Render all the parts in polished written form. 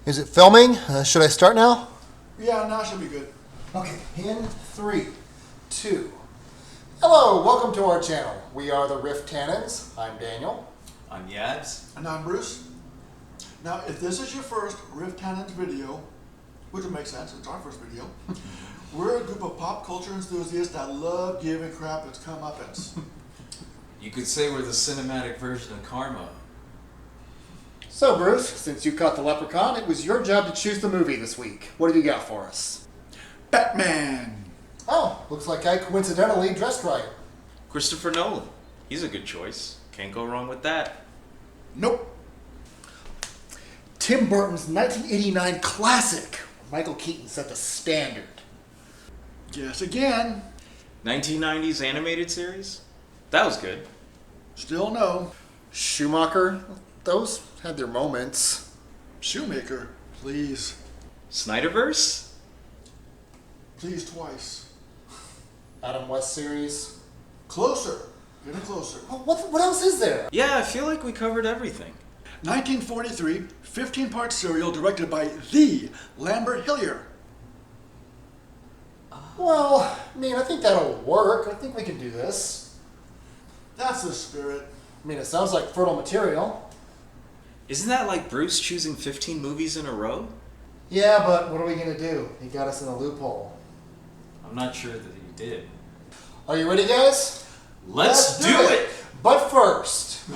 Is it filming? Should I start now? Yeah, now should be good. Okay, in 3, 2. Hello, welcome to our channel. We are the RIFF TANNENS. I'm Daniel. I'm Yabs. And I'm Bruce. Now, if this is your first RIFF TANNENS video, which would make sense, it's our first video, we're a group of pop culture enthusiasts that love giving crap its comeuppance. You could say we're the cinematic version of Karma. So Bruce, since you caught the leprechaun, it was your job to choose the movie this week. What have you got for us? Batman! Oh, looks like I coincidentally dressed right. Christopher Nolan. He's a good choice. Can't go wrong with that. Nope. Tim Burton's 1989 classic, where Michael Keaton set the standard. Guess again. 1990s animated series? That was good. Still no. Schumacher, those had their moments. Shoemaker, please. Snyderverse? Please twice. Adam West series. Closer. Getting closer. What else is there? Yeah, I feel like we covered everything. 1943, 15-part serial directed by the Lambert Hillier. Well, I mean, I think that'll work. I think we can do this. That's the spirit. I mean, it sounds like fertile material. Isn't that like Bruce choosing 15 movies in a row? Yeah, but what are we going to do? He got us in a loophole. I'm not sure that he did. Are you ready, guys? Let's do it! But first,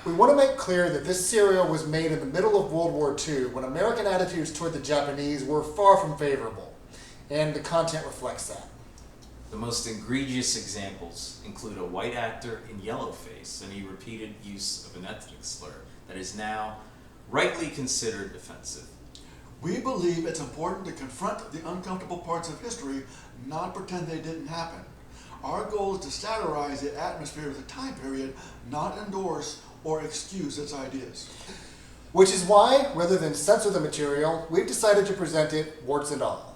we want to make clear that this serial was made in the middle of World War II, when American attitudes toward the Japanese were far from favorable. And the content reflects that. The most egregious examples include a white actor in yellowface and a repeated use of an ethnic slur that is now rightly considered offensive. We believe it's important to confront the uncomfortable parts of history, not pretend they didn't happen. Our goal is to satirize the atmosphere of the time period, not endorse or excuse its ideas. Which is why, rather than censor the material, we've decided to present it warts and all.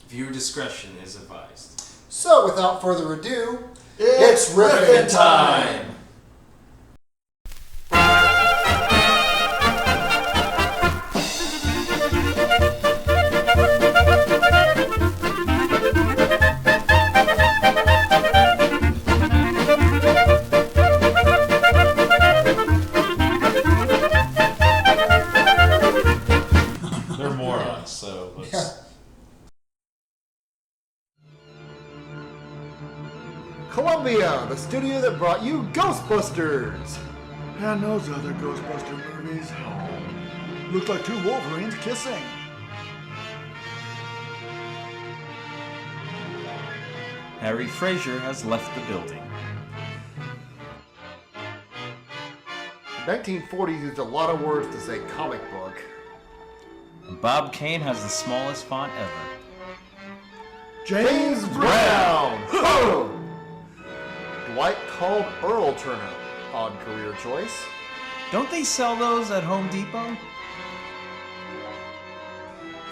Viewer discretion is advised. So, without further ado, It's Riffin time! They're morons, so let's... Columbia, the studio that brought you Ghostbusters! And those other Ghostbuster movies. Looks like two Wolverines kissing. Harry Fraser has left the building. 1940s used a lot of words to say comic book. And Bob Kane has the smallest font ever. James Brown! Boom! Dwight called Earl Turner. Odd career choice. Don't they sell those at Home Depot?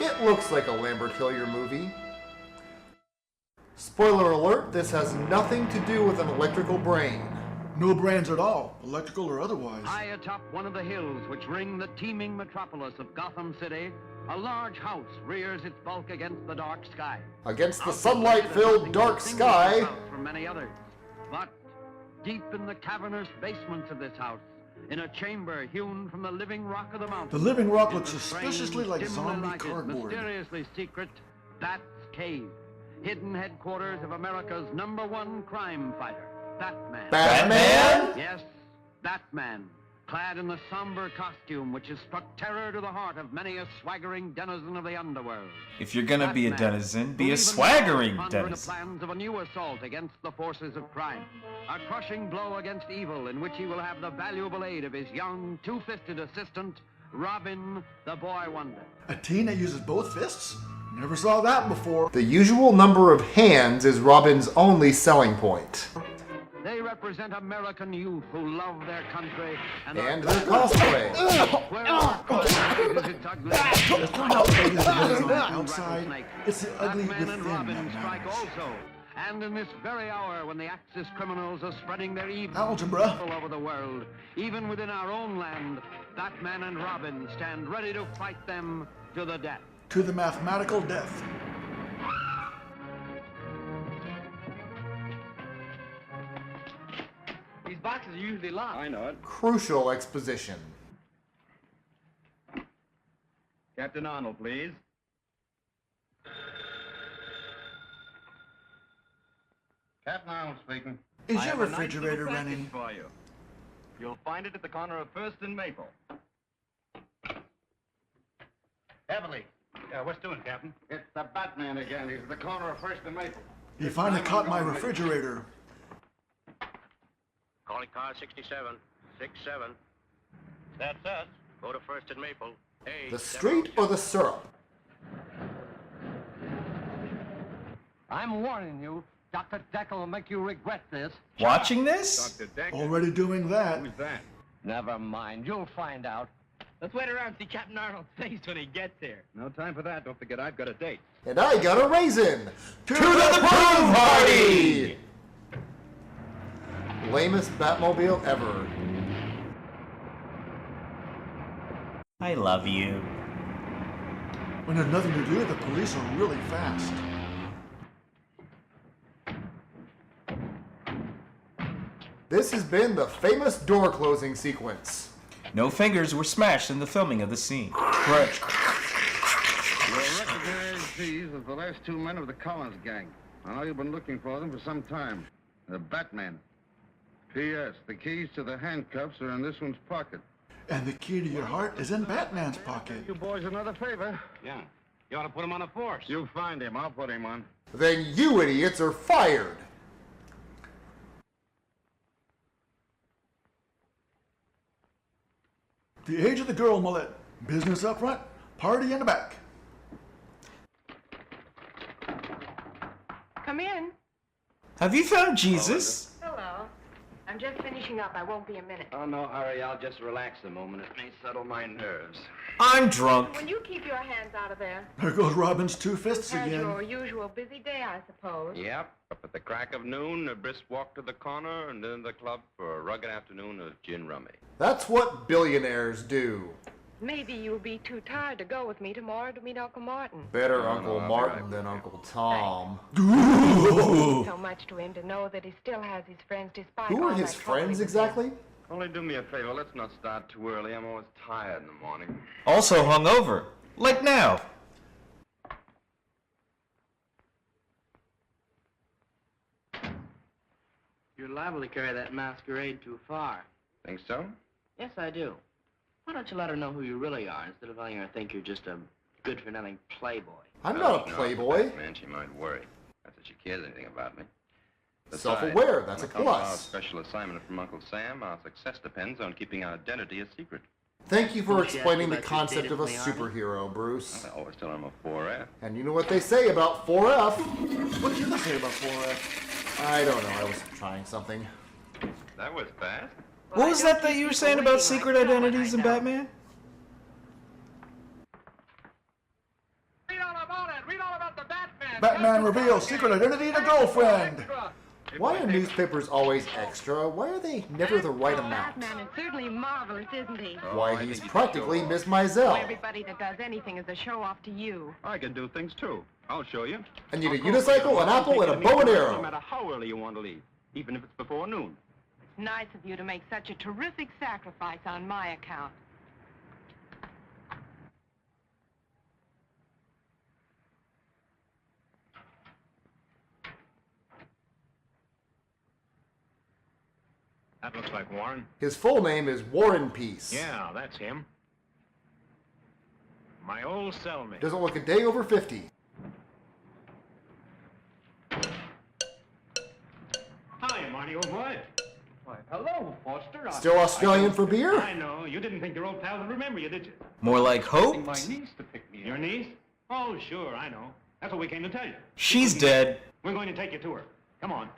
It looks like a Lambert Hillier movie. Spoiler alert, this has nothing to do with an electrical brain. No brains at all, electrical or otherwise. High atop one of the hills which ring the teeming metropolis of Gotham City, a large house rears its bulk against the dark sky. Against the sunlight-filled dark sky, From many others. But deep in the cavernous basements of this house, in a chamber hewn from the living rock of the mountain, The living rock is looks the suspiciously strange, like dimly zombie lighted, cardboard. mysteriously secret Bat's Cave, hidden headquarters of America's #1 crime fighter, Batman. Batman? Yes, Batman, clad in the somber costume which has struck terror to the heart of many a swaggering denizen of the underworld. If you're gonna be a Batman, denizen, who be a even swaggering now pondering the denizen. plans of a new assault against the forces of crime. A crushing blow against evil in which he will have the valuable aid of his young, two-fisted assistant, Robin, the Boy Wonder. A teen that uses both fists? Never saw that before. The usual number of hands is Robin's only selling point. They represent American youth who love their country And their cosplay. where our crime is its ugly. It's not how ugly it is on the And outside, Rattlesnake. it's the ugly Batman within and that Robin strike matters. also. And in this very hour when the Axis criminals are spreading their evil Algebra. all over the world, even within our own land, Batman and Robin stand ready to fight them to the death. To the mathematical death. These boxes are usually locked. I know it. Crucial exposition. Captain Arnold, please. Captain Arnold speaking. Is your refrigerator running? For you. You'll find it at the corner of First and Maple. Heavily. Yeah, what's doing, Captain? It's the Batman again. He's at the corner of First and Maple. You finally caught my refrigerator. Calling car 67. 67. That's us. Go to First and Maple. Hey, The street or the syrup? I'm warning you. Dr. Decker will make you regret this. Watching this? Dr. Decker? Already doing that. Who's that? Never mind. You'll find out. Let's wait around and see Captain Arnold's face when he gets here. No time for that. Don't forget, I've got a date. And I got a raisin. To the Prove Party! Lamest Batmobile ever. I love you. When there's nothing to do, the police are really fast. This has been the famous door closing sequence. No fingers were smashed in the filming of the scene. Right. You'll recognize these as the last two men of the Collins gang. I know you've been looking for them for some time. The Batman. P.S. The keys to the handcuffs are in this one's pocket. And the key to your heart is in Batman's pocket. You boys another favor. Yeah. You ought to put him on a force. You find him. I'll put him on. Then you idiots are fired. The age of the girl mullet. Business up front, party in the back. Come in. Have you found Jesus? Hello. I'm just finishing up. I won't be a minute. Oh, no hurry. I'll just relax a moment. It may settle my nerves. I'm drunk. Will you keep your hands out of there? There goes Robin's two fists Had your again. usual busy day, I suppose. Yep. Up at the crack of noon, a brisk walk to the corner, and then the club for a rugged afternoon of gin rummy. That's what billionaires do. Maybe you'll be too tired to go with me tomorrow to meet Uncle Martin. Better No, Uncle I'll be Martin right than with you. Uncle Tom. So much to him to know that he still has his friends despite Who all are his that trouble friends he was in. exactly? Only do me a favor. Let's not start too early. I'm always tired in the morning. Also hungover. Like now. You're liable to carry that masquerade too far. Think so? Yes, I do. Why don't you let her know who you really are instead of letting her think you're just a good-for-nothing playboy? I'm Well, not a you know, playboy. Man, she might worry. Not that she cares anything about me. Besides, Self-aware, that's a when it comes to our plus. special assignment from Uncle Sam, our success depends on keeping our identity a secret. Thank you for Won't you explaining the ask me about your concept of a state of the army? superhero, Bruce. I always tell her I'm a 4F. And you know what they say about 4F? What do you say about 4F? I don't know, I was trying something. That was fast. Well, What I was don't that keep you were people saying about waiting secret like someone identities I in know. Batman? Read all about it! Read all about the Batman! Batman reveals secret identity to girlfriend. Why are newspapers always extra? Why are they never the right amount? Batman is certainly marvelous, isn't he? Why, he's practically Miss Maisel. Everybody that does anything is a show-off to you. I can do things too. I'll show you. I need a unicycle, an apple, and a bow and No arrow. matter how early you want to leave, even if it's before noon. It's nice of you to make such a terrific sacrifice on my account. That looks like Warren. His full name is Warren Peace. Yeah, that's him. My old cellmate. Doesn't look a day over 50. Hi, Marty, old boy. Why, hello, Foster. Still Australian for beer? I know. You didn't think your old pal would remember you, did you? More like hoped? My niece to pick me up. Your niece? Oh, sure, I know. That's what we came to tell you. She's dead. We're going to take you to her. Come on.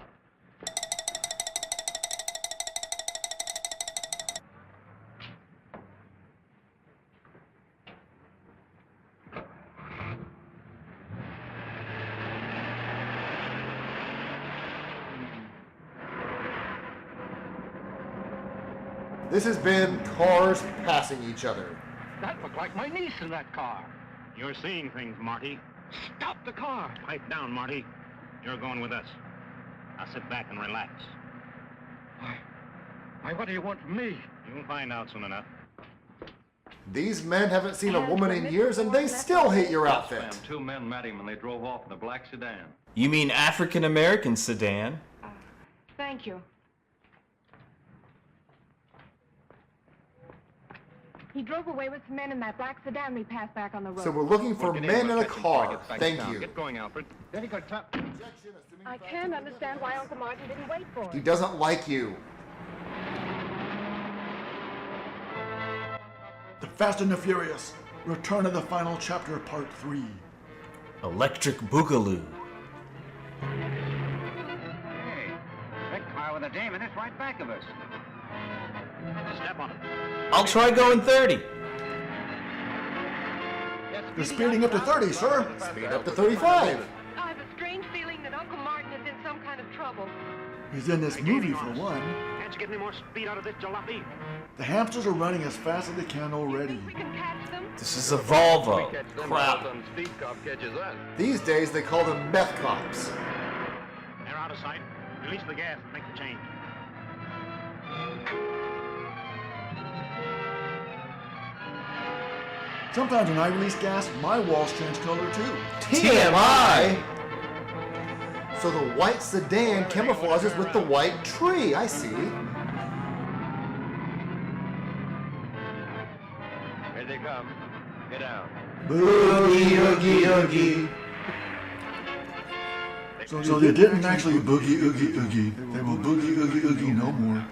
This has been cars passing each other. That looked like my niece in that car. You're seeing things, Marty. Stop the car. Pipe down, Marty. You're going with us. Now sit back and relax. Why, what do you want from me? You'll find out soon enough. These men haven't seen a woman in years and they still hate your outfit. Yes, ma'am. 2 men met him when they drove off in a black sedan. You mean African American sedan? Thank you. He drove away with some men in that black sedan we passed back on the road. So we're looking for men in a car. Thank you. Get going, Alfred. Very good, sir. I can't understand why Uncle Martin didn't wait for us. He doesn't like you. The Fast and the Furious. Return of the Final Chapter, Part 3. Electric Boogaloo. Hey, that car with a dame in it's right back of us. Step on it. I'll try going 30. They're speeding up to 30, sir. Speed up to 35. I have a strange feeling that Uncle Martin is in some kind of trouble. He's in this movie for one. Can't you get any more speed out of this jalopy? The hamsters are running as fast as they can already. We can catch them. This is a Volvo. Crap. Some speed cop catches us. These days they call them meth cops. They're out of sight. Release the gas and make the change. Sometimes when I release gas, my walls change color too. TMI! So the white sedan camouflages with the white tree. I see. Here they come. Get out. Boogie, oogie, oogie. So they didn't actually boogie oogie oogie. They will boogie oogie oogie no more.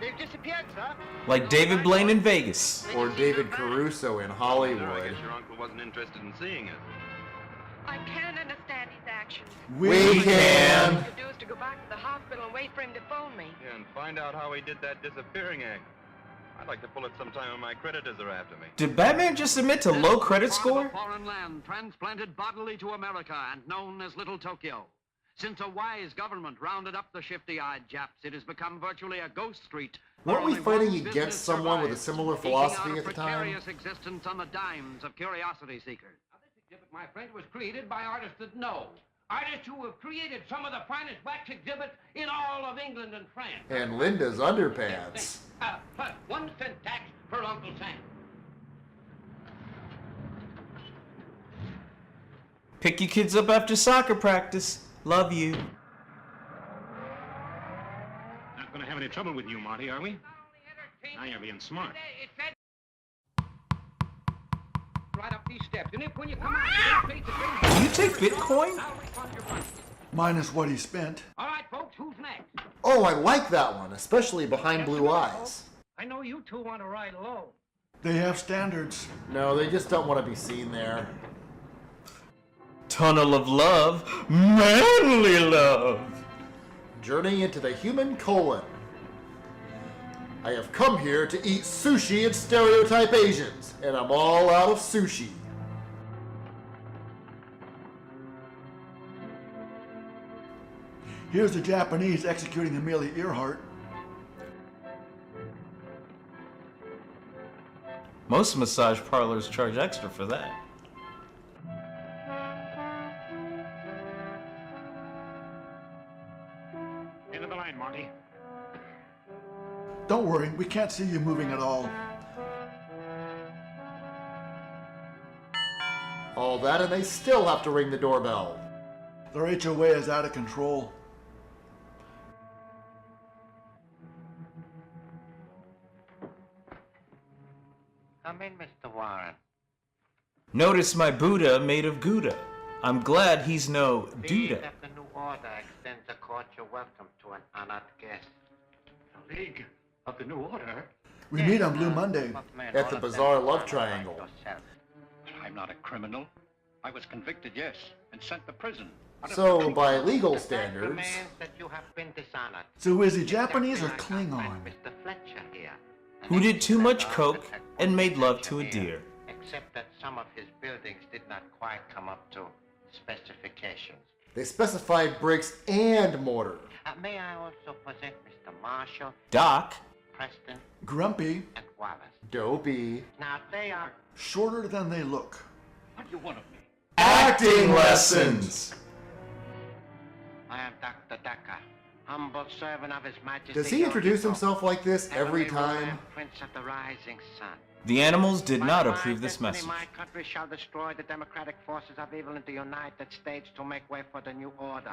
They've disappeared, sir. Like David Blaine in Vegas. Or David Caruso in I Hollywood. guess your uncle wasn't interested in seeing us. I can't understand his actions. We All can. I could do is to go back to the hospital and wait for him to phone me. Yeah, and find out how he did that disappearing act. I'd like to pull it sometime when my creditors are after me. Did Batman just admit to low credit score? Foreign land transplanted bodily to America and known as Little Tokyo. Since a wise government rounded up the shifty-eyed Japs, it has become virtually a ghost street. Weren't we fighting against someone with a similar philosophy at the time? Precarious existence on the dimes of curiosity seekers. Now, this exhibit, my friend, was created by artists that know. Artists who have created some of the finest wax exhibits in all of England and France. And Linda's underpants. Plus 1 cent tax for Uncle Sam. Pick your kids up after soccer practice. Love you. Not going to have any trouble with you, Marty, are we? Now you're being smart. It said right up these steps, and if when you come out, you don't face the Do you take Bitcoin? I'll refund your money. Minus what he spent. All right, folks, who's next? Oh, I like that one, especially behind blue eyes. I know you two want to ride low. They have standards. No, they just don't want to be seen there. Tunnel of love. Manly love. Journey into the human colon. I have come here to eat sushi and stereotype Asians, and I'm all out of sushi. Here's the Japanese executing Amelia Earhart. Most massage parlors charge extra for that. End of the line, Marty. Don't worry, we can't see you moving at all. All that, and they still have to ring the doorbell. Their HOA is out of control. Come in, Mr. Warren. Notice my Buddha made of Gouda. I'm glad he's no Duda. That the new order extends a cordial welcome to an honored guest. The League of the New Order? We meet on Blue Monday. At the bizarre love triangle. I'm not a criminal. I was convicted, yes, and sent to prison. So, by legal standards... that you have been dishonored. So is he Japanese or Klingon? Mr. Fletcher here. Who did too much coke and made love to a deer. Except that some of his buildings did not quite come up to specifications. They specified bricks and mortar. May I also present Mr. Marshall? Doc. Preston, Grumpy. and Wallace. Dopey. Now, they are... Shorter than they look. What do you want of me? Acting lessons! I am Dr. Decker, humble servant of His Majesty. Does he introduce himself like this every time? Prince of the rising sun. The animals did By not my approve this destiny, message. My country shall destroy the democratic forces of evil in the United States to make way for the new order.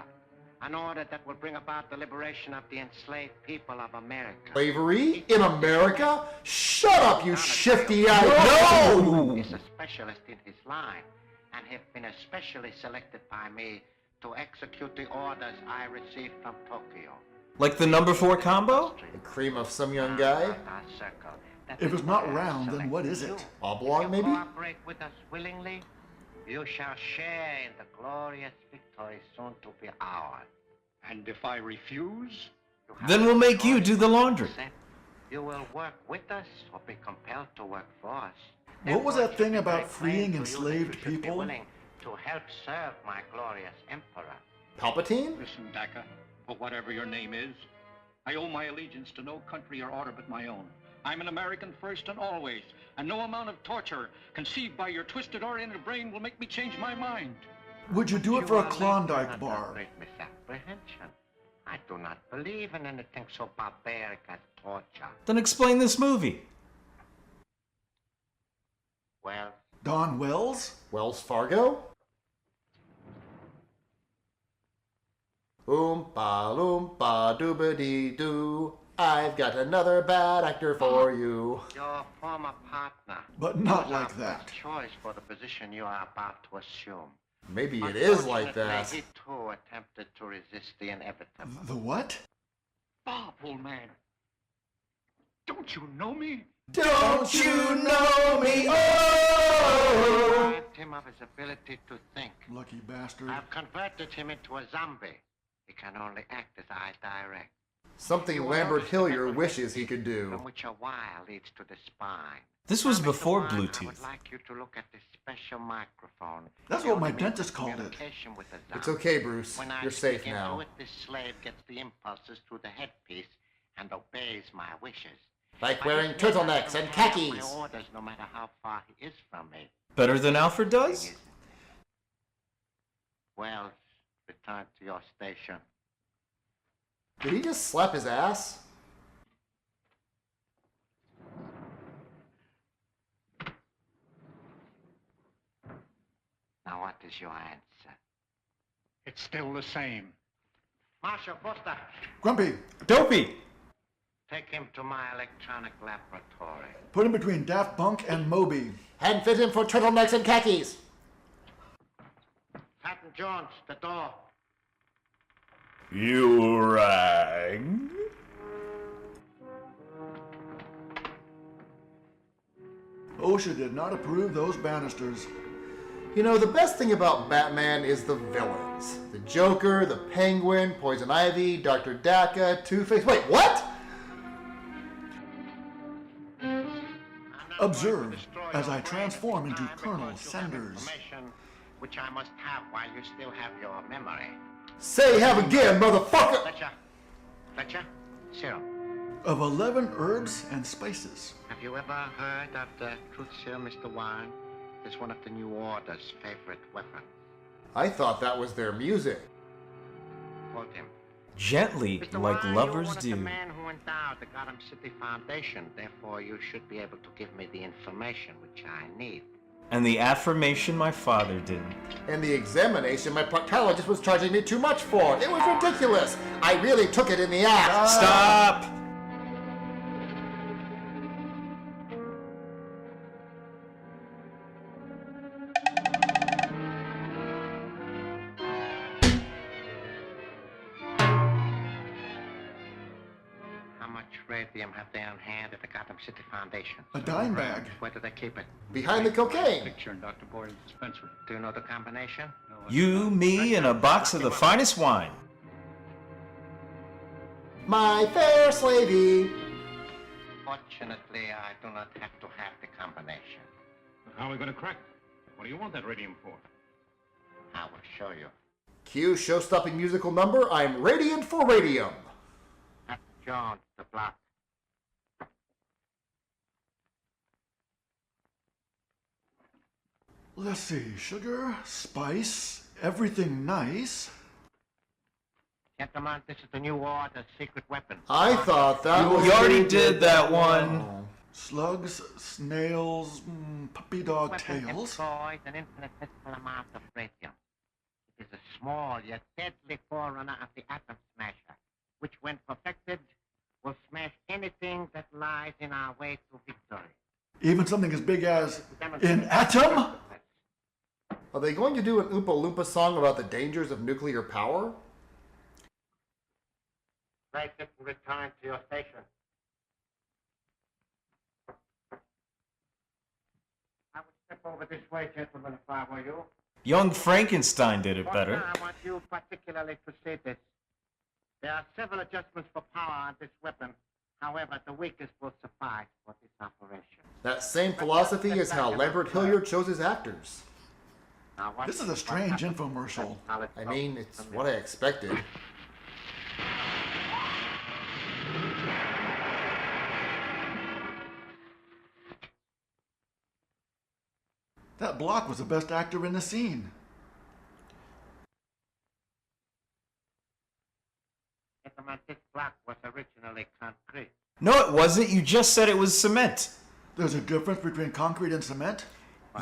An order that will bring about the liberation of the enslaved people of America. Slavery in America? Shut up, you shifty-eyed... No! He's a specialist in his line, and have been especially selected by me to execute the orders I received from Tokyo. Like the number 4 combo? The cream of some young guy? If it's not round, then what is it? Oblong, maybe? Cooperate with us willingly, you shall share in the glorious victory soon to be ours. And if I refuse? Then we'll make you do the laundry. You will work with us or be compelled to work for us. What was that thing about freeing enslaved people? Willing to help serve my glorious emperor. Palpatine? Listen, Daka, or whatever your name is, I owe my allegiance to no country or order but my own. I'm an American first and always, and no amount of torture conceived by your twisted oriented brain will make me change my mind. Would you do it for a Klondike bar? Great misapprehension. I do not believe in anything so barbaric as torture. Then explain this movie. Well, Don Wells? Wells Fargo? Oompa loompa doobity doo. I've got another bad actor for you. Your former partner. But not was like our that. first choice for the position you are about to assume. Maybe it is like that. Unfortunately, he too attempted to resist the inevitable. The what? Bob, old man. Don't you know me? Don't you know me? Oh! Deprived him of his ability to think. Lucky bastard. I've converted him into a zombie. He can only act as I direct. Something Lambert Hillier wishes he could do. From which a wire leads to the spine. This was Now, Mr. before Warren, I Bluetooth. would like you to look at this special microphone. That's The what my only means dentist of called it. communication with the It's zombie. okay, Bruce. When I You're safe speak now. into it, this slave gets the impulses through the headpiece and obeys my wishes. Like I wearing just need turtlenecks him and to carry out khakis. My orders, no matter how far he is from me. Better than Alfred does? Well, return to your station. Did he just slap his ass? Now, what is your answer? It's still the same. Marshal Foster, Grumpy, Dopey! take him to my electronic laboratory. put him between Daft Punk and Moby. Hadn't fit him for turtlenecks and khakis. Patton Jones, the door. You rang? OSHA did not approve those banisters. You know, the best thing about Batman is the villains. The Joker, the Penguin, Poison Ivy, Dr. Daka, Two-Face. Wait, what? Observe as I transform into Colonel Because you have Sanders. information which I must have while you still have your memory. Say have again, motherfucker! Fletcher, serum. Of 11 herbs and spices. Have you ever heard of the truth serum, Mr. Warren? It's one of the New Order's favorite weapons. I thought that was their music. Quote him. Gently, Mr. like Warren, lovers you're one do. of the men who endowed the Gotham City Foundation. Therefore, you should be able to give me the information which I need. And the affirmation my father didn't. And the examination my proctologist was charging me too much for. It was ridiculous. I really took it in the ass. Stop! How much radium have they on hand at the Gotham City Foundation? A dime bag. Where do they keep it? Behind the cocaine. Picture in Dr. Boyle's dispensary. Do you know the combination? You, me, and a box of the finest wine. My fair slavey. Fortunately, I do not have to have the combination. How are we going to crack it? What do you want that radium for? I will show you. Cue show-stopping musical number, I'm radiant for radium. Jones, the block. Let's see, sugar, spice, everything nice. Gentlemen, this is the new order, secret weapon. I thought that was... You already did that one. Slugs, snails, puppy dog Weapon tails. employs an infinitesimal amount of radium. It is a small yet deadly forerunner of the atom smasher, which when perfected will smash anything that lies in our way to victory. Even something as big as an atom? Are they going to do an Oompa Loompa song about the dangers of nuclear power? Break it and return to your station. I would step over this way, gentlemen, if I were you. Young Frankenstein did it But better. now I want you particularly to see this. There are several adjustments for power on this weapon. However, the weakest will suffice for this operation. That same philosophy is how Lambert Hilliard chose his actors. Now, what This is a strange infomercial. I mean, it's what I expected. That block was the best actor in the scene. Gentlemen, this block was originally concrete. No, it wasn't. You just said it was cement. There's a difference between concrete and cement?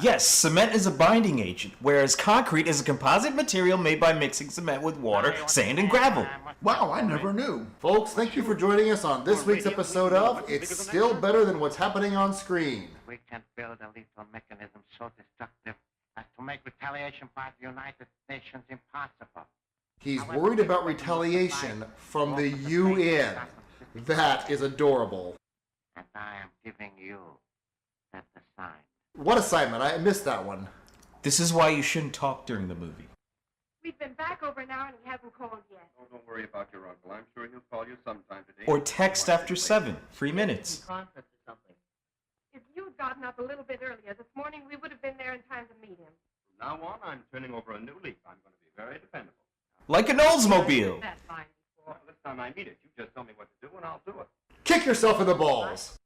Yes, cement is a binding agent, whereas concrete is a composite material made by mixing cement with water, sand, and gravel. Wow, I never knew. Folks, thank you for joining us on this week's episode of It's Still Better Than What's Happening on Screen. We can build a lethal mechanism so destructive as to make retaliation by the United Nations impossible. He's worried about retaliation from the UN. That is adorable. And I am giving you that sign. What assignment? I missed that one. This is why you shouldn't talk during the movie. We've been back over an hour and he hasn't called yet. Oh, don't worry about your uncle. I'm sure he'll call you sometime today. Or text after 7. 3 minutes. If you had gotten up a little bit earlier this morning, we would have been there in time to meet him. From now on, I'm turning over a new leaf. I'm going to be very dependable. Like an Oldsmobile. That line before. Well, this time I meet it. You just tell me what to do, and I'll do it. Kick yourself in the balls.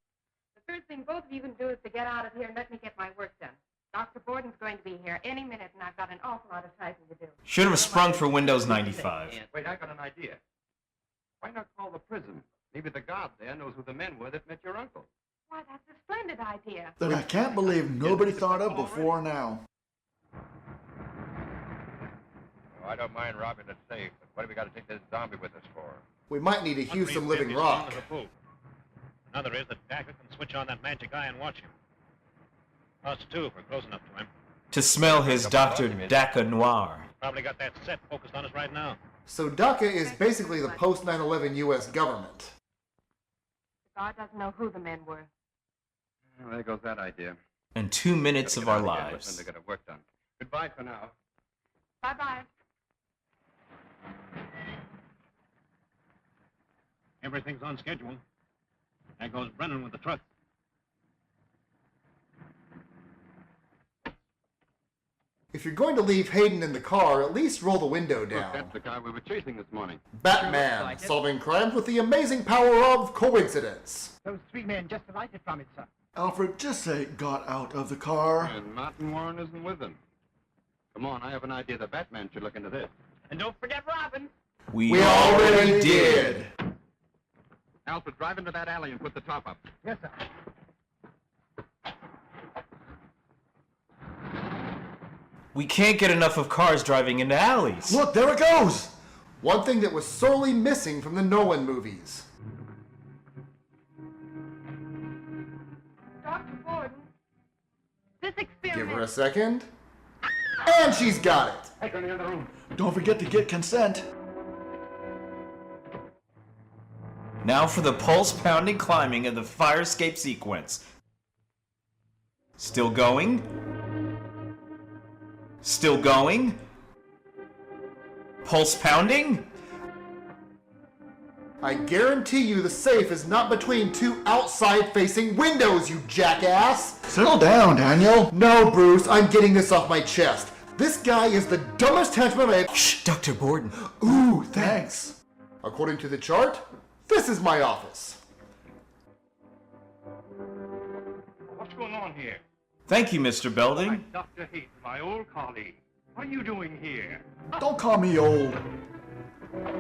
The first thing both of you can do is to get out of here and let me get my work done. Dr. Borden's going to be here any minute, and I've got an awful lot of typing to do. Should have sprung for Windows 95. Wait, I got an idea. Why not call the prison? Maybe the guard there knows who the men were that met your uncle. Why, that's a splendid idea. That I can't believe nobody thought of before now. Oh, I don't mind robbing the safe, but what have we got to take this zombie with us for? We might need to use some living rock. Another is that Dacker can switch on that magic eye and watch him. Us too, if we're close enough to him. To smell his Dr. Daca Noir. Probably got that set focused on us right now. So DACA is basically the post 9/11 U.S. government. The guard doesn't know who the men were. Well, there goes that idea. And 2 minutes of our To lives. get our work done. Goodbye for now. Bye-bye. Everything's on schedule. There goes Brennan with the truck. If you're going to leave Hayden in the car, at least roll the window Look, down. that's the guy we were chasing this morning. Batman, solving crimes with the amazing power of coincidence. Those 3 men just alighted from it, sir. Alfred, just say got out of the car. And Martin Warren isn't with him. Come on, I have an idea. The Batman should look into this. And don't forget Robin. We already did. Alfred, drive into that alley and put the top up. Yes, sir. We can't get enough of cars driving into alleys. Look, there it goes! One thing that was sorely missing from the Nolan movies. Dr. Borden, this experiment... Give her a second. And she's got it. Take her in the other room. Don't forget to get consent. Now for the pulse-pounding climbing of the fire escape sequence. Still going? Still going? Pulse pounding? I guarantee you the safe is not between 2 outside-facing windows, you jackass! Settle down, Daniel. No, Bruce, I'm getting this off my chest. This guy is the dumbest henchman I have... Shh, Dr. Borden. Ooh, thanks. According to the chart, this is my office. What's going on here? Thank you, Mr. Belding. Dr. Heath, my old colleague. What are you doing here? Don't call me old.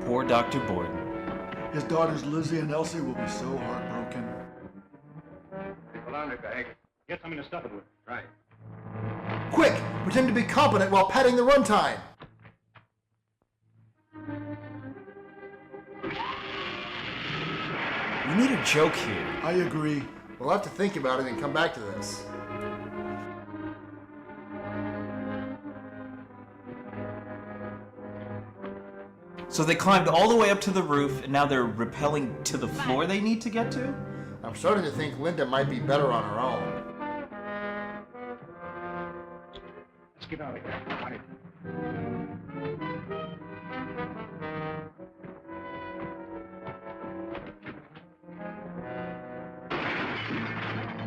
Poor Dr. Borden. His daughters Lizzie and Elsie will be so heartbroken. Colander bag. Get something to stuff it with. Right. Quick! Pretend to be competent while padding the runtime. We need a joke here. I agree. We'll have to think about it and come back to this. So they climbed all the way up to the roof, and now they're rappelling to the floor they need to get to? I'm starting to think Linda might be better on her own. Let's get out of here. On it.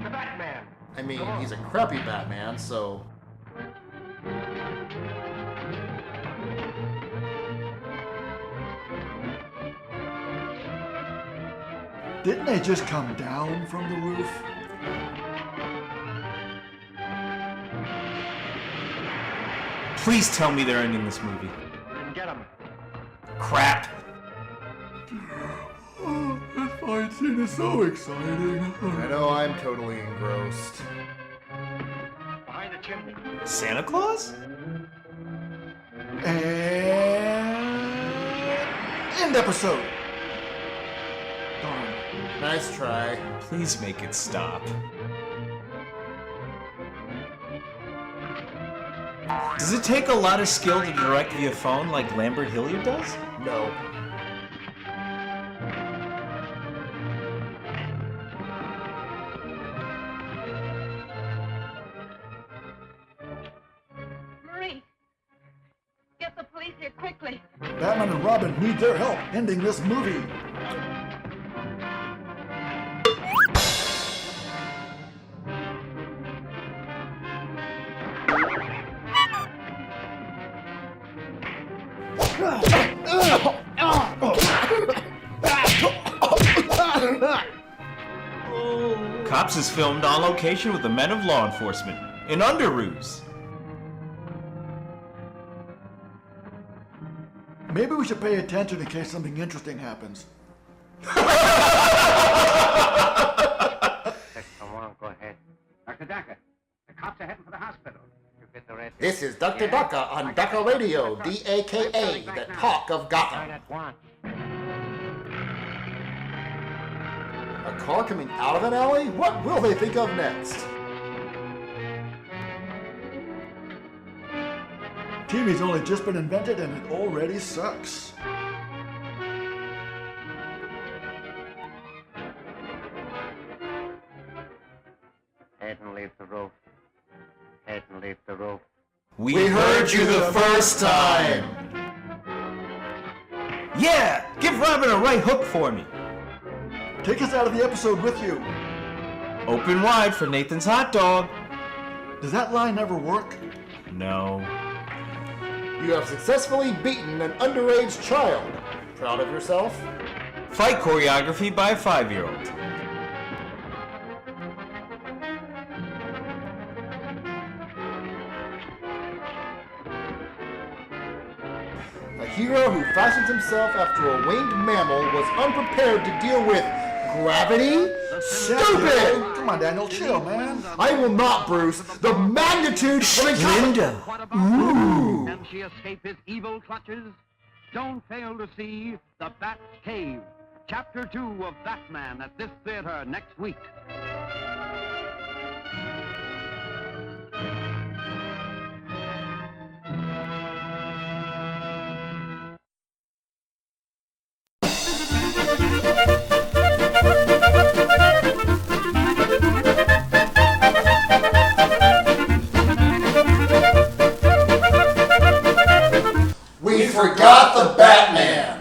The Batman. I mean, he's a crappy Batman, so... Didn't they just come down from the roof? Please tell me they're ending this movie. Get him. Crap. Oh, this fight scene is so exciting. I know I'm totally engrossed. Behind the chimney. Santa Claus? And end episode. Darn. Nice try. Please make it stop. Does it take a lot of skill to direct via phone like Lambert Hilliard does? No. Marie, get the police here quickly. Batman and Robin need their help ending this movie. Cops is filmed on location with the men of law enforcement in underoos. Maybe we should pay attention in case something interesting happens. Come on, go ahead. Dr. Dacker, the cops are heading for the hospital. You get the red. This is Dr. Daka on Daka Radio, D-A-K-A, the talk of Gotham. At once. A car coming out of an alley? What will they think of next? TV's only just been invented and it already sucks. Head and leave the roof. Head and leave the roof. We heard you the first time! Yeah! Give Robin a right hook for me! Take us out of the episode with you. Open wide for Nathan's hot dog. Does that line ever work? No. You have successfully beaten an underage child. Proud of yourself? Fight choreography by a 5-year-old. A hero who fashions himself after a winged mammal was unprepared to deal with gravity? Stupid! Come on, Daniel, chill, man. I will not, Bruce. The magnitude of Linda! Ooh. Can she escape his evil clutches? Don't fail to see The Bat's Cave, Chapter 2 of Batman at this theater next week. We forgot the Batman!